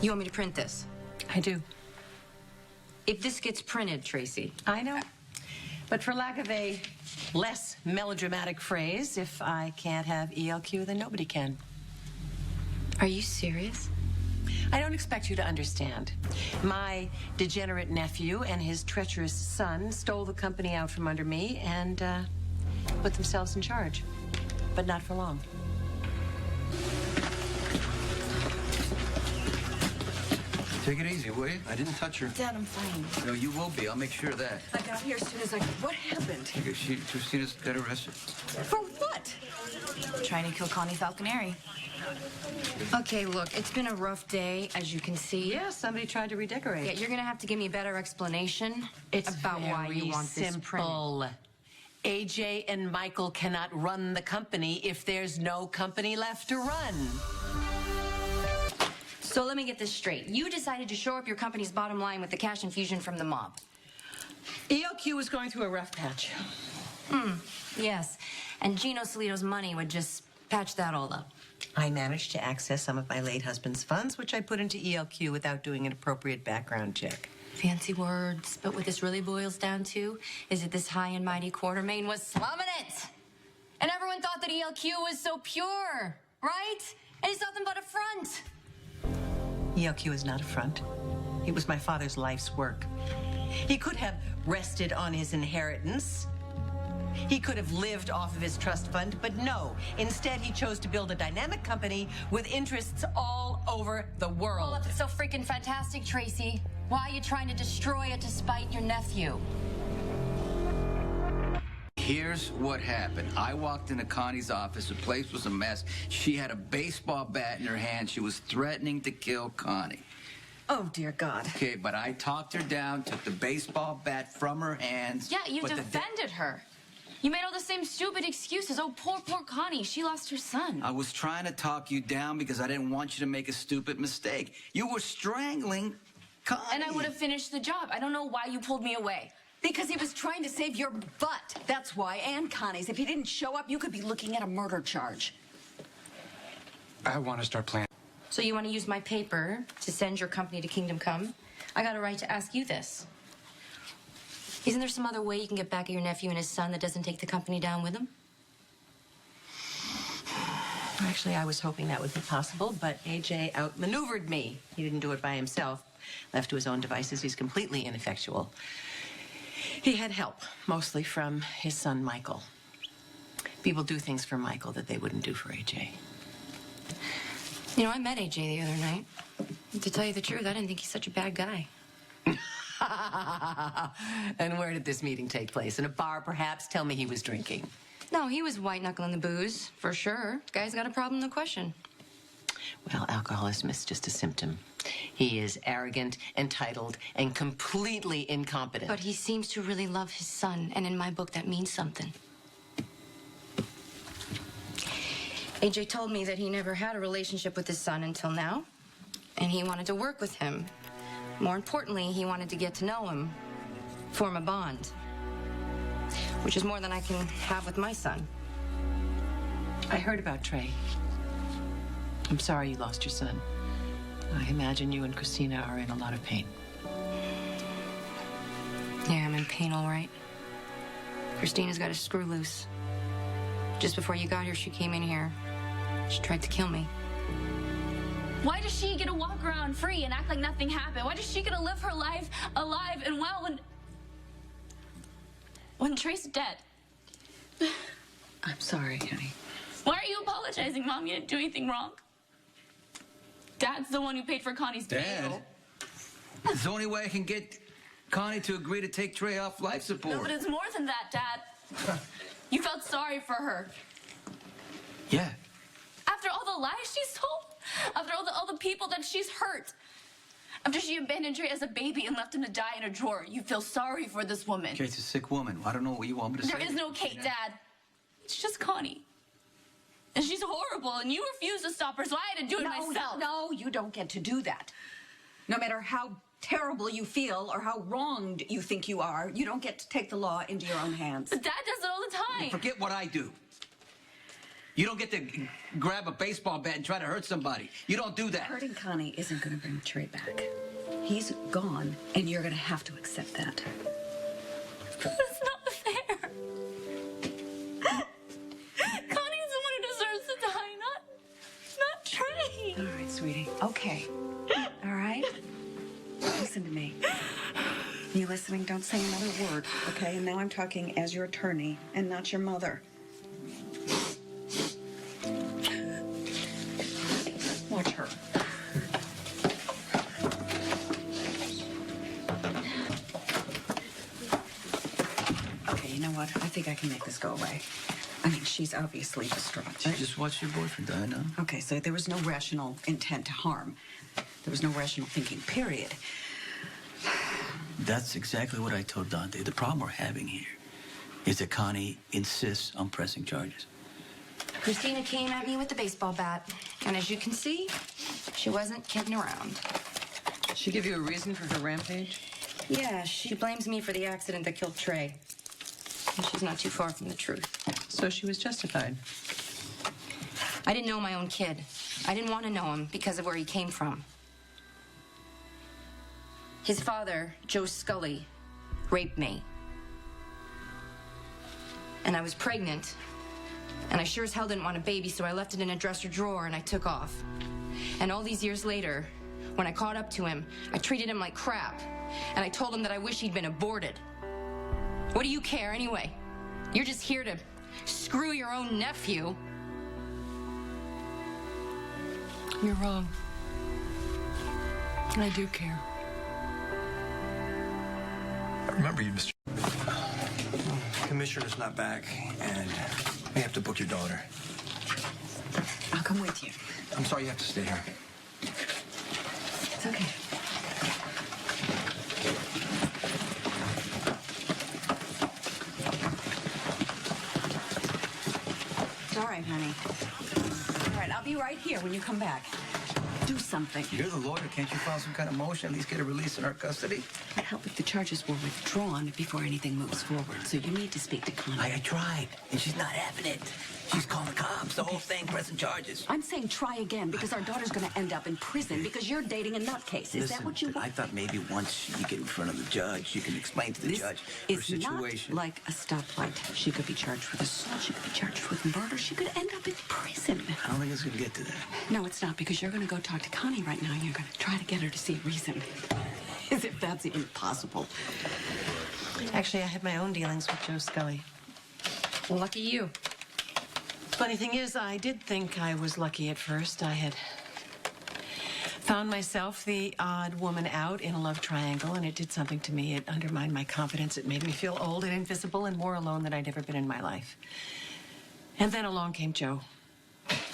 You want me to print this? I do. If this gets printed, Tracy. I know. But for lack of a less melodramatic phrase, if I can't have ELQ, then nobody can. Are you serious? I don't expect you to understand. My degenerate nephew and his treacherous son stole the company out from under me and put themselves in charge. But not for long. Take it easy, will you? I didn't touch her. Dad, I'm fine. No, you will be. I'll make sure of that. I got here as soon as I could. What happened? Christina's got arrested. For what? Trying to kill Connie Falconeri. Okay, look, it's been a rough day, as you can see. Yeah, somebody tried to redecorate. Yeah, you're gonna have to give me a better explanation It's about why you want this printed. simple. AJ and Michael cannot run the company if there's no company left to run. So let me get this straight. You decided to shore up your company's bottom line with the cash infusion from the mob. ELQ was going through a rough patch. Yes, and Gino Solito's money would just patch that all up. I managed to access some of my late husband's funds, which I put into ELQ without doing an appropriate background check. Fancy words, but what this really boils down to is that this high and mighty Quartermain was slumming it. And everyone thought that ELQ was so pure, right? And it's nothing but a front. ELQ is not a front. It was my father's life's work. He could have rested on his inheritance. He could have lived off of his trust fund, but no. Instead, he chose to build a dynamic company with interests all over the world. Well, if it's so freaking fantastic, Tracy, why are you trying to destroy it to spite your nephew? Here's what happened. I walked into Connie's office. The place was a mess. She had a baseball bat in her hand. She was threatening to kill Connie. Oh, dear God. Okay, but I talked her down, took the baseball bat from her hands. Yeah, you but defended her. You made all the same stupid excuses. Oh, poor Connie. She lost her son. I was trying to talk you down because I didn't want you to make a stupid mistake. You were strangling Connie. And I would have finished the job. I don't know why you pulled me away. Because he was trying to save your butt. That's why, and Connie's. If he didn't show up, you could be looking at a murder charge. I want to start planning. So you want to use my paper to send your company to Kingdom Come? I got a right to ask you this. Isn't there some other way you can get back at your nephew and his son that doesn't take the company down with him? Actually, I was hoping that would be possible, but AJ outmaneuvered me. He didn't do it by himself. Left to his own devices, he's completely ineffectual. He had help, mostly from his son, Michael. People do things for Michael that they wouldn't do for AJ. You know, I met AJ the other night. To tell you the truth, I didn't think he's such a bad guy. And where did this meeting take place? In a bar, perhaps? Tell me he was drinking. No, he was white-knuckling the booze, for sure. Guy's got a problem, no question. Well, alcoholism is just a symptom. He is arrogant, entitled, and completely incompetent. But he seems to really love his son, and in my book, that means something. AJ told me that he never had a relationship with his son until now, and he wanted to work with him. More importantly, he wanted to get to know him, form a bond, which is more than I can have with my son. I heard about Trey. I'm sorry you lost your son. I imagine you and Christina are in a lot of pain. Yeah, I'm in pain, all right. Christina's got a screw loose. Just before you got here, she came in here. She tried to kill me. Why does she get to walk around free and act like nothing happened? Why does she get to live her life alive and well when Trey's dead? I'm sorry, honey. Why are you apologizing, Mom? You didn't do anything wrong. Dad's the one who paid for Connie's bail. It's the only way I can get Connie to agree to take Trey off life support. No, but it's more than that, Dad. You felt sorry for her. Yeah. After all the lies she's told, after all the people that she's hurt, after she abandoned Trey as a baby and left him to die in a drawer, you feel sorry for this woman. Kate's a sick woman. I don't know what you want me to say. There is no Kate, Dad. It's just Connie. And she's horrible, and you refuse to stop her, so I had to do it myself. No, you don't get to do that. No matter how terrible you feel or how wronged you think you are, you don't get to take the law into your own hands. But Dad does it all the time. Forget what I do. You don't get to grab a baseball bat and try to hurt somebody. You don't do that. Hurting Connie isn't going to bring Trey back. He's gone, and you're going to have to accept that. That's not fair. Connie's the one who deserves to die, not Trey. All right, sweetie. Okay. All right? Listen to me. You listening? Don't say another word, okay? And now I'm talking as your attorney and not your mother. Watch her. Okay, you know what? I think I can make this go away. I mean, she's obviously distraught, right? Just watch your boyfriend die now. Okay, so there was no rational intent to harm. There was no rational thinking, period. That's exactly what I told Dante. The problem we're having here is that Connie insists on pressing charges. Christina came at me with the baseball bat, and as you can see, she wasn't kidding around. She give you a reason for her rampage? Yeah, she blames me for the accident that killed Trey. And she's not too far from the truth. So she was justified. I didn't know my own kid. I didn't want to know him because of where he came from. His father, Joe Scully, raped me. And I was pregnant. And I sure as hell didn't want a baby, so I left it in a dresser drawer and I took off. And all these years later, when I caught up to him, I treated him like crap. And I told him that I wish he'd been aborted. What do you care anyway? You're just here to screw your own nephew. You're wrong. I do care. I remember you, Mr. Commissioner's not back, and we have to book your daughter. I'll come with you. I'm sorry you have to stay here. It's okay. It's all right, honey. All right, I'll be right here when you come back. Do something. You're the lawyer. Can't you file some kind of motion, at least get a release in our custody? I'd help if the charges were withdrawn before anything moves forward. So you need to speak to Connie. I tried, and she's not having it. She's calling the cops, the whole thing, pressing charges. I'm saying try again because our daughter's going to end up in prison because you're dating a nutcase. Is that what you want? I thought maybe once you get in front of the judge, you can explain to the judge her It's situation. not like a stoplight. She could be charged with assault. She could be charged with murder. She could end up in prison. I don't think it's going to get to that. No, it's not because you're going to go talk to Connie right now. You're going to try to get her to see reason. As if that's even possible. Actually, I had my own dealings with Joe Scully. Well, lucky you. Funny thing is, I did think I was lucky at first. I had found myself the odd woman out in a love triangle, and it did something to me. It undermined my confidence. It made me feel old and invisible and more alone than I'd ever been in my life. And then along came Joe.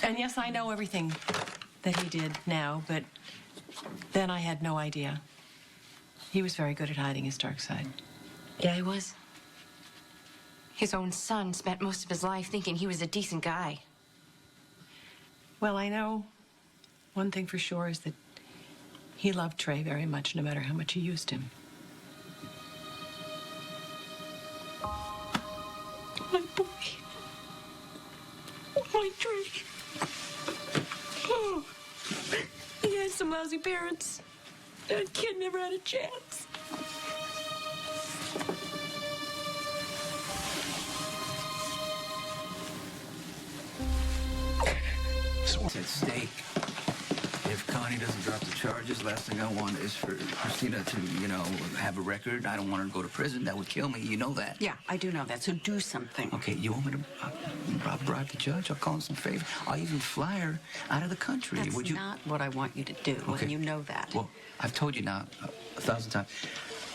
And yes, I know everything that he did now, but then I had no idea. He was very good at hiding his dark side. Yeah, he was. His own son spent most of his life thinking he was a decent guy. Well, I know one thing for sure is that he loved Trey very much, no matter how much he used him. My boy. My Trey. Oh. He had some lousy parents. That kid never had a chance. It's at stake. If Connie doesn't drop the charges, last thing I want is for Christina to, have a record. I don't want her to go to prison. That would kill me. You know that. Yeah, I do know that, so do something. Okay, you want me to bribe the judge? I'll call him some favor. I'll even fly her out of the country. That's Would you? not what I want you to do, Okay. and you know that. Well, I've told you now 1,000 times.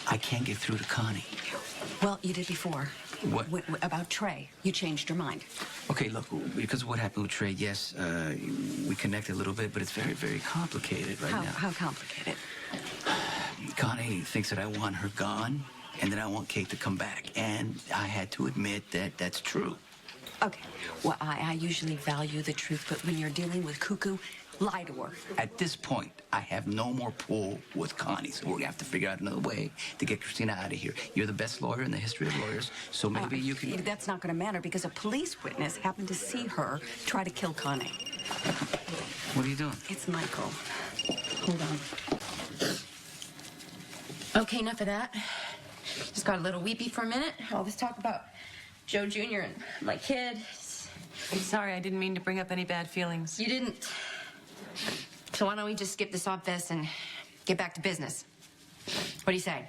I can't get through to Connie. Well, you did before. What? About Trey. You changed your mind. Okay, look, because of what happened with Trey, yes, we connected a little bit, but it's very, very complicated right now. How complicated? Connie thinks that I want her gone, and that I want Kate to come back. And I had to admit that that's true. Okay. Well, I usually value the truth, but when you're dealing with cuckoo, Lie to her. At this point, I have no more pull with Connie, so we're gonna have to figure out another way to get Christina out of here. You're the best lawyer in the history of lawyers, so maybe you can... That's not going to matter because a police witness happened to see her try to kill Connie. What are you doing? It's Michael. Hold on. Okay, enough of that. Just got a little weepy for a minute. All this talk about Joe Jr. and my kid. I'm sorry, I didn't mean to bring up any bad feelings. You didn't. So why don't we just skip this obfest and get back to business? What do you say?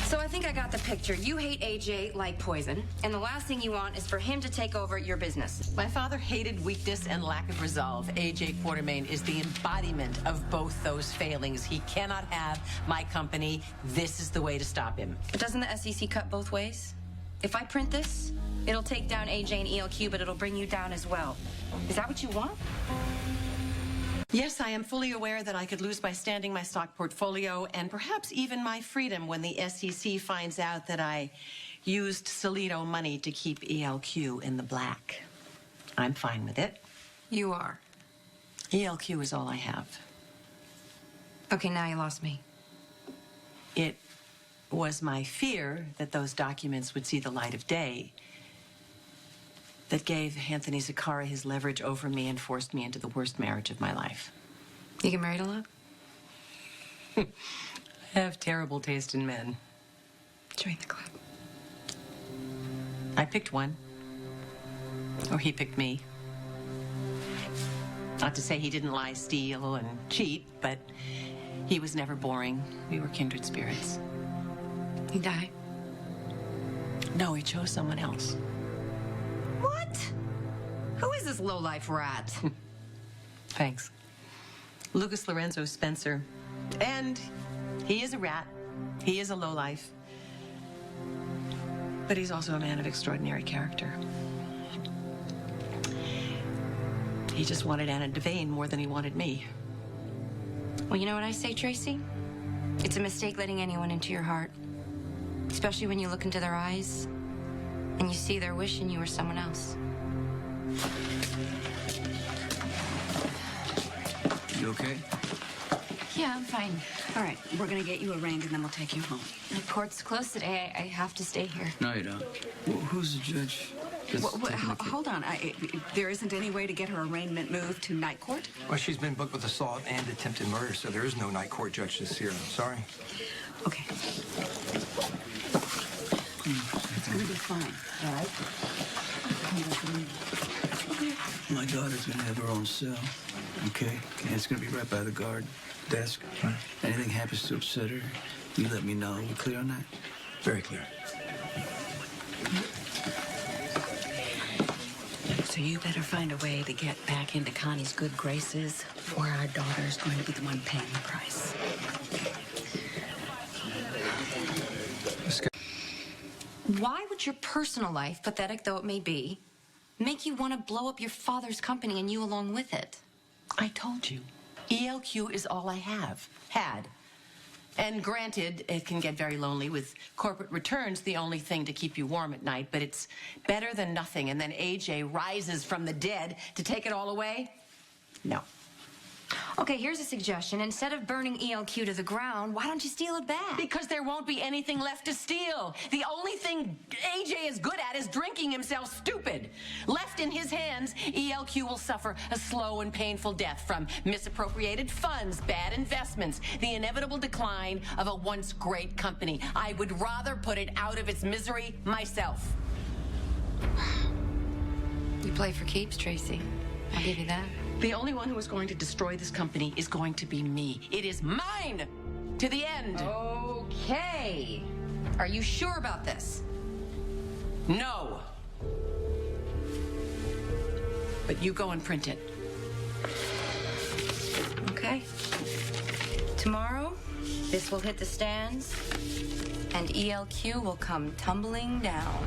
So I think I got the picture. You hate AJ like poison, and the last thing you want is for him to take over your business. My father hated weakness and lack of resolve. AJ Quartermain is the embodiment of both those failings. He cannot have my company. This is the way to stop him. But doesn't the SEC cut both ways? If I print this, it'll take down AJ and ELQ, but it'll bring you down as well. Is that what you want? Yes, I am fully aware that I could lose my standing, my stock portfolio, and perhaps even my freedom when the SEC finds out that I used Solito money to keep ELQ in the black. I'm fine with it. You are. ELQ is all I have. Okay, now you lost me. It was my fear that those documents would see the light of day that gave Anthony Zaccara his leverage over me and forced me into the worst marriage of my life. You get married a lot? I have terrible taste in men. Join the club. I picked one. Or he picked me. Not to say he didn't lie, steal, and cheat, but he was never boring. We were kindred spirits. He died. No, he chose someone else. What? Who is this lowlife rat? Thanks. Lucas Lorenzo Spencer. And he is a rat. He is a lowlife. But he's also a man of extraordinary character. He just wanted Anna Devane more than he wanted me. Well, you know what I say, Tracy? It's a mistake letting anyone into your heart. Especially when you look into their eyes and you see they're wishing you were someone else. You okay? Yeah, I'm fine. All right, we're going to get you arraigned and then we'll take you home. The court's closed today. I have to stay here. No, you don't. Well, who's the judge? that's taking the case? Hold on. There isn't any way to get her arraignment moved to night court? Well, she's been booked with assault and attempted murder, so there is no night court judge this year. I'm sorry. Okay. It's going to be fine, all right? My daughter's gonna have her own cell. Okay? And it's gonna be right by the guard desk. Right. Anything happens to upset her, you let me know. You clear on that? Very clear. So you better find a way to get back into Connie's good graces, or our daughter's going to be the one paying the price. Why would your personal life, pathetic though it may be, make you want to blow up your father's company and you along with it? I told you. ELQ is all I had. And granted, it can get very lonely with corporate returns the only thing to keep you warm at night, but it's better than nothing. And then AJ rises from the dead to take it all away? No. Okay, here's a suggestion. Instead of burning ELQ to the ground, why don't you steal it back? Because there won't be anything left to steal. The only thing AJ is good at is drinking himself stupid. Left in his hands, ELQ will suffer a slow and painful death from misappropriated funds, bad investments, the inevitable decline of a once great company. I would rather put it out of its misery myself. You play for keeps, Tracy. I'll give you that. The only one who is going to destroy this company is going to be me. It is mine to the end. Okay. Are you sure about this? No. But you go and print it. Okay. Tomorrow, this will hit the stands, and ELQ will come tumbling down.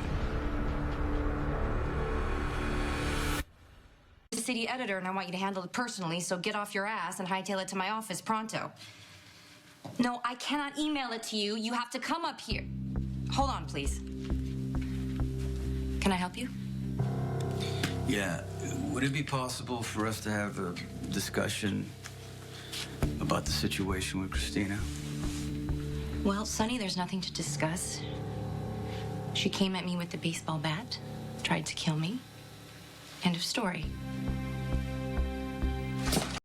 The city editor, and I want you to handle it personally, so get off your ass and hightail it to my office pronto. No, I cannot email it to you. You have to come up here. Hold on, please. Can I help you? Yeah, Would it be possible for us to have a discussion about the situation with Christina? Well, Sonny, there's nothing to discuss. She came at me with the baseball bat, tried to kill me. End of story.